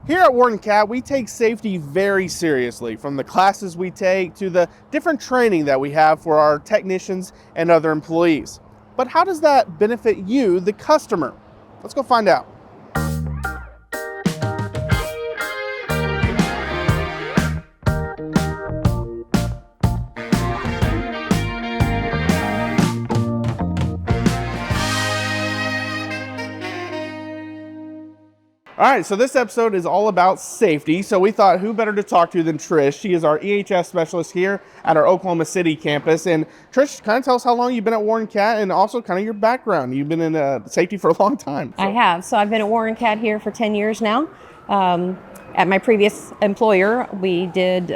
Here at Warden Cat, we take safety very seriously, from the classes we take to the different training that we have for our technicians and other employees. But how does that benefit you, the customer? Let's go find out. All right, so this episode is all about safety. So we thought, who better to talk to than Trish? She is our EHS specialist here at our Oklahoma City campus. And Trish, kind of tell us how long you've been at Warden Cat and also kind of your background. You've been in safety for a long time. So. I have. So I've been at Warden Cat here for 10 years now. At my previous employer, we did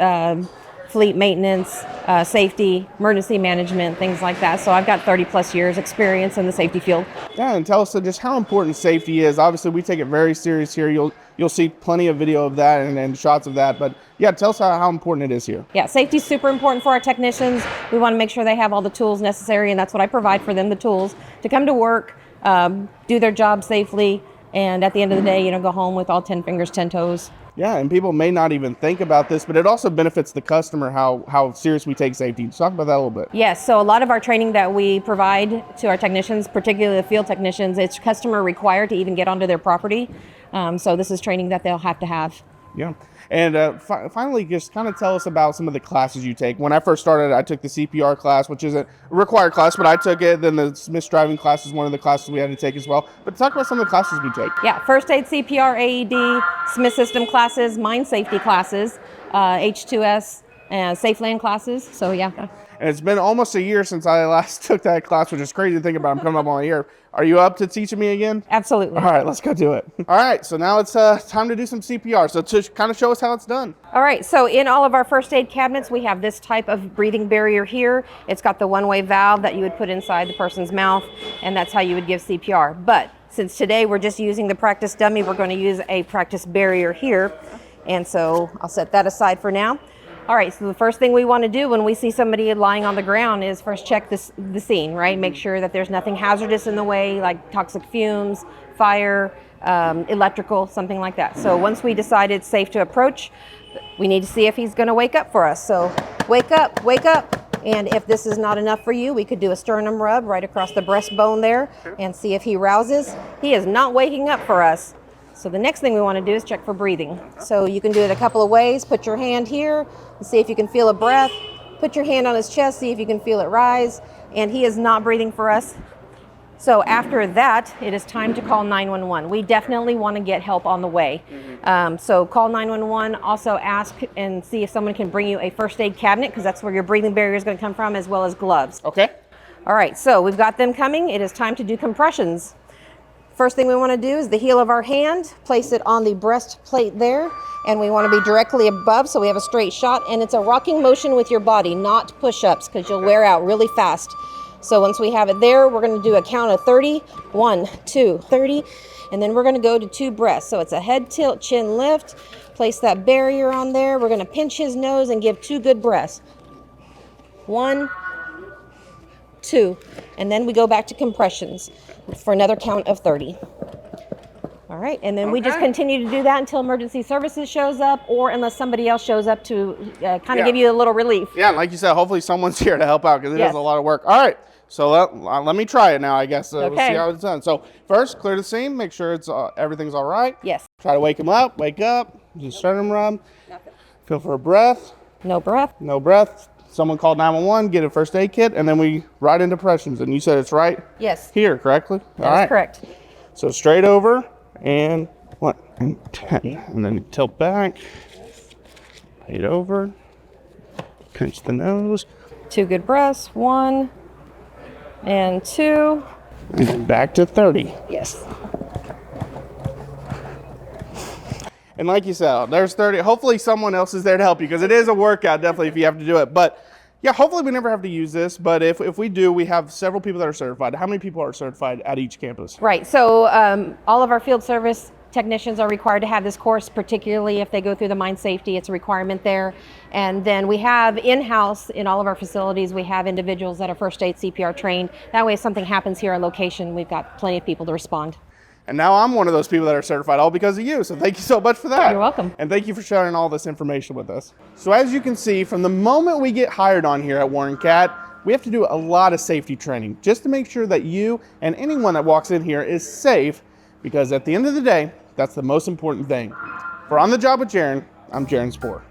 fleet maintenance, safety, emergency management, things like that. So I've got 30 plus years experience in the safety field. Yeah, and tell us just how important safety is. Obviously, we take it very serious here. You'll see plenty of video of that and shots of that. But yeah, tell us how important it is here. Yeah, safety is super important for our technicians. We want to make sure they have all the tools necessary, and that's what I provide for them, the tools to come to work, do their job safely, and at the end of the day, go home with all 10 fingers, 10 toes. Yeah, and people may not even think about this, but it also benefits the customer how serious we take safety. Let's talk about that a little bit. Yes, so a lot of our training that we provide to our technicians, particularly the field technicians, it's customer required to even get onto their property. So this is training that they'll have to have. Yeah, and finally, just kind of tell us about some of the classes you take. When I first started, I took the CPR class, which is a required class, but I took it. Then the Smith's driving class is one of the classes we had to take as well. But talk about some of the classes we take. Yeah, first aid, CPR, AED, Smith system classes, mine safety classes, H2S, safe land classes. So yeah. And it's been almost a year since I last took that class, which is crazy to think about. I'm coming up on a year. Are you up to teaching me again? Absolutely. All right, let's go do it. All right, so now it's time to do some CPR. So to kind of show us how it's done. All right, so in all of our first aid cabinets, we have this type of breathing barrier here. It's got the one-way valve that you would put inside the person's mouth, and that's how you would give CPR. But since today we're just using the practice dummy, we're going to use a practice barrier here. And so I'll set that aside for now. All right, so the first thing we want to do when we see somebody lying on the ground is first check the scene, right? Make sure that there's nothing hazardous in the way, like toxic fumes, fire, electrical, something like that. So once we decide it's safe to approach, we need to see if he's going to wake up for us. So wake up, wake up. And if this is not enough for you, we could do a sternum rub right across the breastbone there and see if he rouses. He is not waking up for us. So the next thing we want to do is check for breathing. So you can do it a couple of ways. Put your hand here and see if you can feel a breath. Put your hand on his chest, see if you can feel it rise. And he is not breathing for us. So after that, it is time to call 911. We definitely want to get help on the way. So call 911. Also ask and see if someone can bring you a first aid cabinet, because that's where your breathing barrier is going to come from, as well as gloves. Okay. All right, so we've got them coming. It is time to do compressions. First thing we want to do is the heel of our hand, place it on the breastplate there, and we want to be directly above so we have a straight shot, and it's a rocking motion with your body, not push-ups, because you'll wear out really fast. So once we have it there, we're going to do a count of 30, 1, 2, 30, and then we're going to go to 2 breaths. So it's a head tilt, chin lift, place that barrier on there. We're going to pinch his nose and give 2 good breaths. 1, 2, and then we go back to compressions for another count of 30. All right, and then we just continue to do that until emergency services shows up, or unless somebody else shows up to kind of give you a little relief. Yeah, like you said, hopefully someone's here to help out, because it is a lot of work. All right, so let me try it now, I guess. Okay. We'll see how it's done. So first, clear the scene, make sure it's everything's all right. Yes. Try to wake him up, wake up, do sternum rub. Nothing. Feel for a breath. No breath. No breath. Someone called 911, get a first aid kit, and then we right into depressions. And you said it's right Yes. here, correctly? That's correct. So straight over, and 1, and 10. And then tilt back, lay over, pinch the nose. 2 good breaths, 1 and 2. And then back to 30. Yes. And like you said, there's 30. Hopefully someone else is there to help you, because it is a workout, definitely, if you have to do it. But yeah, hopefully we never have to use this. But if we do, we have several people that are certified. How many people are certified at each campus? Right. So all of our field service technicians are required to have this course, particularly if they go through the mine safety. It's a requirement there. And then we have in-house in all of our facilities, we have individuals that are first aid CPR trained. That way if something happens here on location, we've got plenty of people to respond. And now I'm one of those people that are certified all because of you. So thank you so much for that. You're welcome. And thank you for sharing all this information with us. So as you can see, from the moment we get hired on here at Warren Cat, we have to do a lot of safety training just to make sure that you and anyone that walks in here is safe, because at the end of the day, that's the most important thing. For On the Job with Jaron, I'm Jaron Spoor.